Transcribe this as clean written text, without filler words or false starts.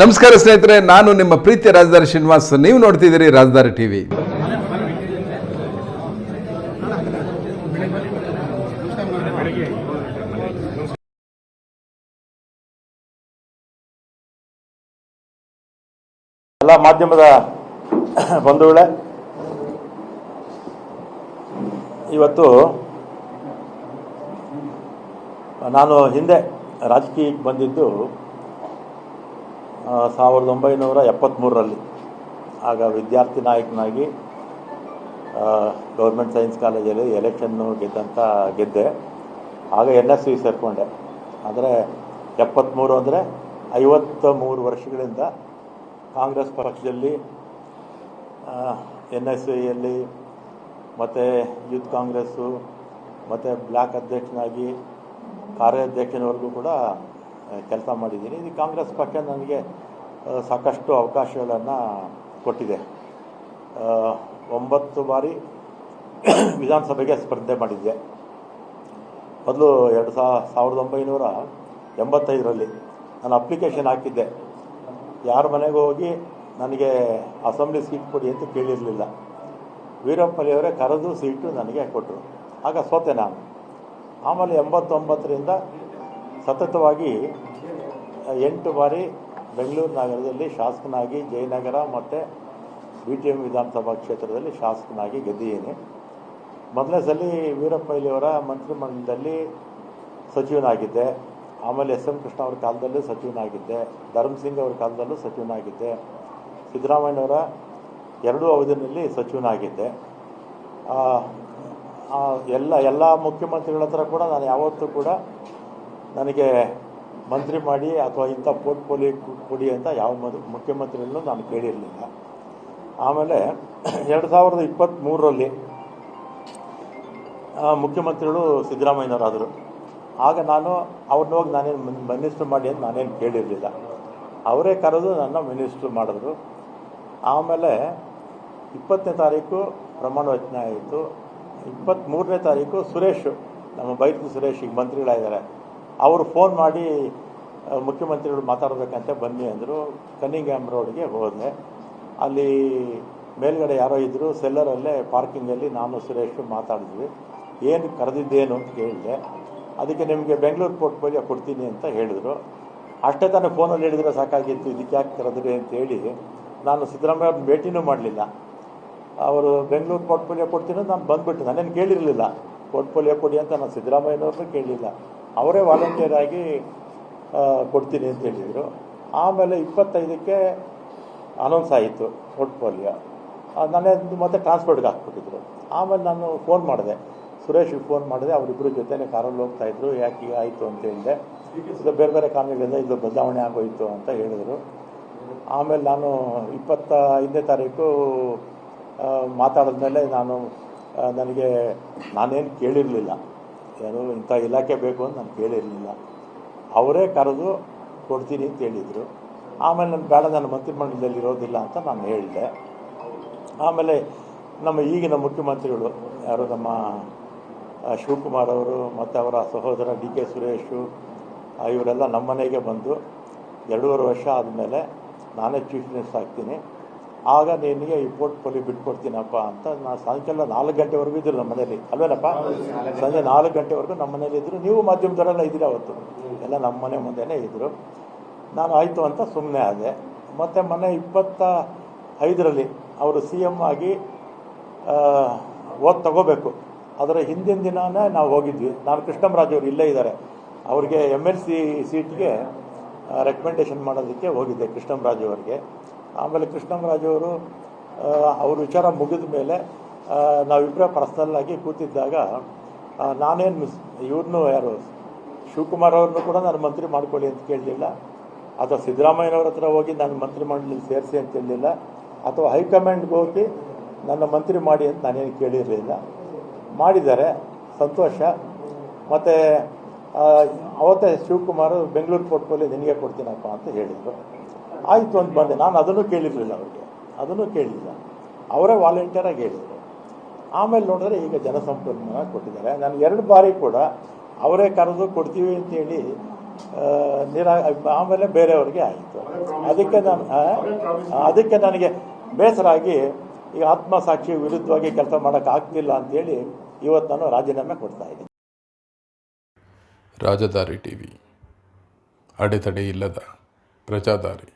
ನಮಸ್ಕಾರ ಸ್ನೇಹಿತರೆ, ನಾನು ನಿಮ್ಮ ಪ್ರೀತಿಯ ರಾಜಧಾನಿ ಶ್ರೀನಿವಾಸ್. ನೀವು ನೋಡ್ತಿದ್ದೀರಿ ರಾಜಧಾನಿ ಟಿವಿ. ಎಲ್ಲ ಮಾಧ್ಯಮದ ಬಂಧುಗಳೇ, ಇವತ್ತು ನಾನು ಹಿಂದೆ ರಾಜಕೀಯಕ್ಕೆ ಬಂದಿದ್ದು 1973ರಲ್ಲಿ. ಆಗ ವಿದ್ಯಾರ್ಥಿ ನಾಯಕನಾಗಿ ಗೌರ್ಮೆಂಟ್ ಸೈನ್ಸ್ ಕಾಲೇಜಲ್ಲಿ ಎಲೆಕ್ಷನ್ನು ಗೆದ್ದೆ. ಆಗ NSU ಸೇರಿಕೊಂಡೆ. ಆದರೆ 73 ಅಂದರೆ 53 ವರ್ಷಗಳಿಂದ ಕಾಂಗ್ರೆಸ್ ಪಕ್ಷದಲ್ಲಿ NSUಯಲ್ಲಿ ಮತ್ತು ಯೂತ್ ಕಾಂಗ್ರೆಸ್ಸು ಮತ್ತು ಬ್ಲ್ಯಾಕ್ ಅಧ್ಯಕ್ಷನಾಗಿ ಕಾರ್ಯಾಧ್ಯಕ್ಷನವರೆಗೂ ಕೂಡ ಕೆಲಸ ಮಾಡಿದ್ದೀನಿ. ಇದು ಕಾಂಗ್ರೆಸ್ ಪಕ್ಷ ನನಗೆ ಸಾಕಷ್ಟು ಅವಕಾಶಗಳನ್ನು ಕೊಟ್ಟಿದೆ. 9 ಬಾರಿ ವಿಧಾನಸಭೆಗೆ ಸ್ಪರ್ಧೆ ಮಾಡಿದ್ದೆ. ಮೊದಲು 1985ರಲ್ಲಿ ನಾನು ಅಪ್ಲಿಕೇಶನ್ ಹಾಕಿದ್ದೆ. ಯಾರ ಮನೆಗೂ ಹೋಗಿ ನನಗೆ ಅಸೆಂಬ್ಲಿ ಸೀಟ್ ಕೊಡಿ ಅಂತ ಕೇಳಿರಲಿಲ್ಲ. ವೀರಪ್ಪಲಿಯವರೇ ಕರೆದು ಸೀಟು ನನಗೆ ಕೊಟ್ಟರು. ಆಗ ಸೋತೆ ನಾನು. ಆಮೇಲೆ 89ರಿಂದ ಸತತವಾಗಿ 8 ಬಾರಿ ಬೆಂಗಳೂರು ನಗರದಲ್ಲಿ ಶಾಸಕನಾಗಿ, ಜಯನಗರ ಮತ್ತು BTM ವಿಧಾನಸಭಾ ಕ್ಷೇತ್ರದಲ್ಲಿ ಶಾಸಕನಾಗಿ ಗೆದ್ದಿದ್ದೀನಿ. ಮೊದಲನೇ ಸಲ ವೀರಪ್ಪಲಿಯವರ ಮಂತ್ರಿಮಂಡಲದಲ್ಲಿ ಸಚಿವನಾಗಿದ್ದೆ. ಆಮೇಲೆ SM ಕೃಷ್ಣ ಅವ್ರ ಕಾಲದಲ್ಲೂ ಸಚಿವನಾಗಿದ್ದೆ. ಧರ್ಮಸಿಂಗ್ ಅವ್ರ ಕಾಲದಲ್ಲೂ ಸಚಿವನಾಗಿದ್ದೆ. ಸಿದ್ದರಾಮಯ್ಯನವರ 2 ಅವಧಿಯಲ್ಲಿ ಸಚಿವನಾಗಿದ್ದೆ. ಎಲ್ಲ ಮುಖ್ಯಮಂತ್ರಿಗಳ ಹತ್ರ ಕೂಡ ನಾನು ಯಾವತ್ತೂ ಕೂಡ ನನಗೆ ಮಂತ್ರಿ ಮಾಡಿ ಅಥವಾ ಇಂಥ ಪೋರ್ಟ್ಫೋಲಿಯೋ ಕೊಡಿ ಅಂತ ಯಾವ ಮುಖ್ಯಮಂತ್ರಿಗಳನ್ನೂ ನಾನು ಕೇಳಿರಲಿಲ್ಲ. ಆಮೇಲೆ 2023ರಲ್ಲಿ ಮುಖ್ಯಮಂತ್ರಿಗಳು ಸಿದ್ದರಾಮಯ್ಯನವರಾದರು. ಆಗ ನಾನು ಅವ್ರನ್ನ ಹೋಗಿ ನಾನೇನು ಮಿನಿಸ್ಟ್ರು ಮಾಡಿ ಅಂತ ನಾನೇನು ಕೇಳಿರಲಿಲ್ಲ. ಅವರೇ ಕರೆದು ನನ್ನ ಮಿನಿಸ್ಟ್ರು ಮಾಡಿದ್ರು. ಆಮೇಲೆ 20ನೇ ತಾರೀಕು ಪ್ರಮಾಣ ವಚನ ಆಯಿತು. 23ನೇ ತಾರೀಕು ಸುರೇಶ್, ನಮ್ಮ ಬೈಕು ಸುರೇಶ್ ಈಗ ಮಂತ್ರಿಗಳಾಗಿದ್ದಾರೆ, ಅವರು ಫೋನ್ ಮಾಡಿ ಮುಖ್ಯಮಂತ್ರಿಗಳು ಮಾತಾಡಬೇಕಂತ ಬನ್ನಿ ಅಂದರು. ಕನ್ನಿಂಗ್ಹ್ಯಾಮ್ ರೋಡ್ಗೆ ಹೋದೆ. ಅಲ್ಲಿ ಮೇಲ್ಗಡೆ ಯಾರೋ ಇದ್ದರು, ಸೆಲ್ಲರಲ್ಲೇ ಪಾರ್ಕಿಂಗಲ್ಲಿ ನಾನು ಸುರೇಶು ಮಾತಾಡಿದ್ವಿ. ಏನು ಕರೆದಿದ್ದೇನು ಅಂತ ಕೇಳಿದೆ. ಅದಕ್ಕೆ ನಿಮಗೆ ಬೆಂಗಳೂರು ಪೋರ್ಟ್ಫೋಲಿಯೋ ಕೊಡ್ತೀನಿ ಅಂತ ಹೇಳಿದರು. ಅಷ್ಟೇ ತಾನೇ ಫೋನಲ್ಲಿ ಹೇಳಿದರೆ ಸಾಕಾಗಿತ್ತು, ಇದಕ್ಕೆ ಯಾಕೆ ಕರೆದ್ರಿ ಅಂತೇಳಿ ನಾನು ಸಿದ್ದರಾಮಯ್ಯ ಅವ್ರನ್ನ ಭೇಟಿನೂ ಮಾಡಲಿಲ್ಲ. ಅವರು ಬೆಂಗಳೂರು ಪೋರ್ಟ್ಫೋಲಿಯೋ ಕೊಡ್ತೀನಿ ನಾನು ಬಂದುಬಿಟ್ಟು, ನಾನೇನು ಕೇಳಿರಲಿಲ್ಲ ಪೋರ್ಟ್ಫೋಲಿಯೋ ಕೊಡಿ ಅಂತ. ನಾನು ಸಿದ್ದರಾಮಯ್ಯನವ್ರನ್ನೂ ಕೇಳಲಿಲ್ಲ, ಅವರೇ ವಾಲಂಟಿಯರ್ ಆಗಿ ಕೊಡ್ತೀನಿ ಅಂತ ಹೇಳಿದರು. ಆಮೇಲೆ 25ಕ್ಕೆ ಅನೌನ್ಸ್ ಆಯಿತು ಪೋರ್ಟ್ಫೋಲಿಯೋ. ನಾನೇ ಮತ್ತೆ ಟ್ರಾನ್ಸ್ಪೋರ್ಟ್ಗೆ ಹಾಕ್ಬಿಟ್ಟಿದ್ರು. ಆಮೇಲೆ ನಾನು ಫೋನ್ ಮಾಡಿದೆ, ಸುರೇಶ್ಗೆ ಫೋನ್ ಮಾಡಿದೆ. ಅವರಿಬ್ಬರು ಜೊತೆನೇ ಕಾರಲ್ಲಿ ಹೋಗ್ತಾಯಿದ್ರು. ಯಾಕೆ ಈಗ ಆಯಿತು ಅಂತ ಹೇಳಿದೆ. ಇದು ಬೇರೆ ಬೇರೆ ಕಾರಣಗಳಿಂದ ಇದು ಬದಲಾವಣೆ ಆಗೋಯಿತು ಅಂತ ಹೇಳಿದರು. ಆಮೇಲೆ ನಾನು 25ನೇ ತಾರೀಕು ಮಾತಾಡಿದ್ಮೇಲೆ ನಾನೇನು ಕೇಳಿರಲಿಲ್ಲ, ಏನು ಇಂಥ ಇಲಾಖೆ ಬೇಕು ಅಂತ ನಾನು ಕೇಳಿರಲಿಲ್ಲ. ಅವರೇ ಕರೆದು ಕೊಡ್ತೀನಿ ಅಂತ ಹೇಳಿದರು. ಆಮೇಲೆ ನಾನು ಬೇಡ, ನನ್ನ ಮಂತ್ರಿಮಂಡಲದಲ್ಲಿ ಇರೋದಿಲ್ಲ ಅಂತ ನಾನು ಹೇಳಿದೆ. ಆಮೇಲೆ ನಮ್ಮ ಈಗಿನ ಮುಖ್ಯಮಂತ್ರಿಗಳು ಯಾರು, ನಮ್ಮ ಶಿವಕುಮಾರ್ ಅವರು ಮತ್ತು ಅವರ ಸಹೋದರ DK ಸುರೇಶು, ಇವರೆಲ್ಲ ನಮ್ಮ ಮನೆಗೆ ಬಂದು 2.5 ವರ್ಷ ಆದಮೇಲೆ ನಾನೇ ಚೀಫ್ ಮಿನಿಸ್ಟರ್ ಆಗ್ತೀನಿ, ಆಗ ನಿನಗೆ ಈ ಪೋರ್ಟ್ಫೋಲಿಯೋ ಬಿಟ್ಕೊಡ್ತೀನಪ್ಪ ಅಂತ. ನಾನು ಸಾಯಂಕಾಲ 4 ಗಂಟೆವರೆಗೂ ಇದ್ದರು ನಮ್ಮ ಮನೇಲಿ, ಅಲ್ವೇನಪ್ಪ? ಸಂಜೆ 4 ಗಂಟೆವರೆಗೂ ನಮ್ಮ ಮನೇಲಿ ಇದ್ದರು. ನೀವು ಮಾಧ್ಯಮದವರೆಲ್ಲ ಇದ್ದೀರಿ, ಅವತ್ತು ಎಲ್ಲ ನಮ್ಮ ಮನೆ ಮುಂದೆನೇ ಇದ್ದರು. ನಾನು ಆಯಿತು ಅಂತ ಸುಮ್ಮನೆ ಆದೆ. ಮತ್ತು ಮೊನ್ನೆ 25ರಲ್ಲಿ ಅವರು CM ಆಗಿ ತಗೋಬೇಕು. ಅದರ ಹಿಂದಿನ ದಿನವೇ ನಾವು ಹೋಗಿದ್ವಿ. ನಾನು ಕೃಷ್ಣರಾಜ್ ಅವರು ಇಲ್ಲೇ ಇದ್ದಾರೆ, ಅವ್ರಿಗೆ MLC ಸೀಟ್ಗೆ ರೆಕಮೆಂಡೇಷನ್ ಮಾಡೋದಕ್ಕೆ ಹೋಗಿದ್ದೆ ಕೃಷ್ಣರಾಜ್ ಅವರಿಗೆ. ಆಮೇಲೆ ಕೃಷ್ಣರಾಜ್ ಅವರು ಅವ್ರ ವಿಚಾರ ಮುಗಿದ ಮೇಲೆ ನಾವಿಬ್ಬರೇ ಪರ್ಸ್ನಲ್ಲಾಗಿ ಕೂತಿದ್ದಾಗ ನಾನೇನು ಇವ್ರನ್ನೂ ಯಾರು ಶಿವಕುಮಾರ್ ಅವ್ರನ್ನೂ ಕೂಡ ನಾನು ಮಂತ್ರಿ ಮಾಡ್ಕೊಳ್ಳಿ ಅಂತ ಕೇಳಲಿಲ್ಲ, ಅಥವಾ ಸಿದ್ದರಾಮಯ್ಯನವ್ರ ಹತ್ರ ಹೋಗಿ ನಾನು ಮಂತ್ರಿ ಮಂಡಲದಲ್ಲಿ ಸೇರಿಸಿ ಅಂತ ಹೇಳಲಿಲ್ಲ, ಅಥವಾ ಹೈಕಮಾಂಡ್ಗೆ ಹೋಗಿ ನನ್ನ ಮಂತ್ರಿ ಮಾಡಿ ಅಂತ ನಾನೇನು ಕೇಳಿರಲಿಲ್ಲ. ಮಾಡಿದ್ದಾರೆ, ಸಂತೋಷ. ಮತ್ತು ಅವತ್ತೇ ಶಿವಕುಮಾರ್ ಬೆಂಗಳೂರು ಪೋರ್ಟ್ಫೋಲಿಯೋ ನಿನಗೆ ಕೊಡ್ತೀನಪ್ಪ ಅಂತ ಹೇಳಿದರು. ಆಯಿತು ಅಂತ ಬಂದೆ. ನಾನು ಅದನ್ನು ಕೇಳಿರಲಿಲ್ಲ, ಅದನ್ನು ಕೇಳಲಿಲ್ಲ, ಅವರೇ ವಾಲಂಟಿಯರಾಗಿ ಹೇಳಿದರು. ಆಮೇಲೆ ನೋಡಿದ್ರೆ ಈಗ ಜನಸಂಪನ್ಮೂಲ ಕೊಟ್ಟಿದ್ದಾರೆ. ನಾನು 2 ಬಾರಿ ಕೂಡ ಅವರೇ ಕರೆದು ಕೊಡ್ತೀವಿ ಅಂತೇಳಿ ಆಮೇಲೆ ಬೇರೆಯವ್ರಿಗೆ ಆಯಿತು. ಅದಕ್ಕೆ ನನಗೆ ಬೇಸರ ಆಗಿ ಈಗ ಆತ್ಮಸಾಕ್ಷಿ ವಿರುದ್ಧವಾಗಿ ಕೆಲಸ ಮಾಡೋಕ್ಕಾಗ್ತಿಲ್ಲ ಅಂತೇಳಿ ಇವತ್ತು ನಾನು ರಾಜೀನಾಮೆ ಕೊಡ್ತಾ ಇದ್ದೀನಿ. ರಾಜಧಾರಿ ಟಿವಿ, ಅಡೆತಡೆ ಇಲ್ಲದ ಪ್ರಜಾದಾರಿ.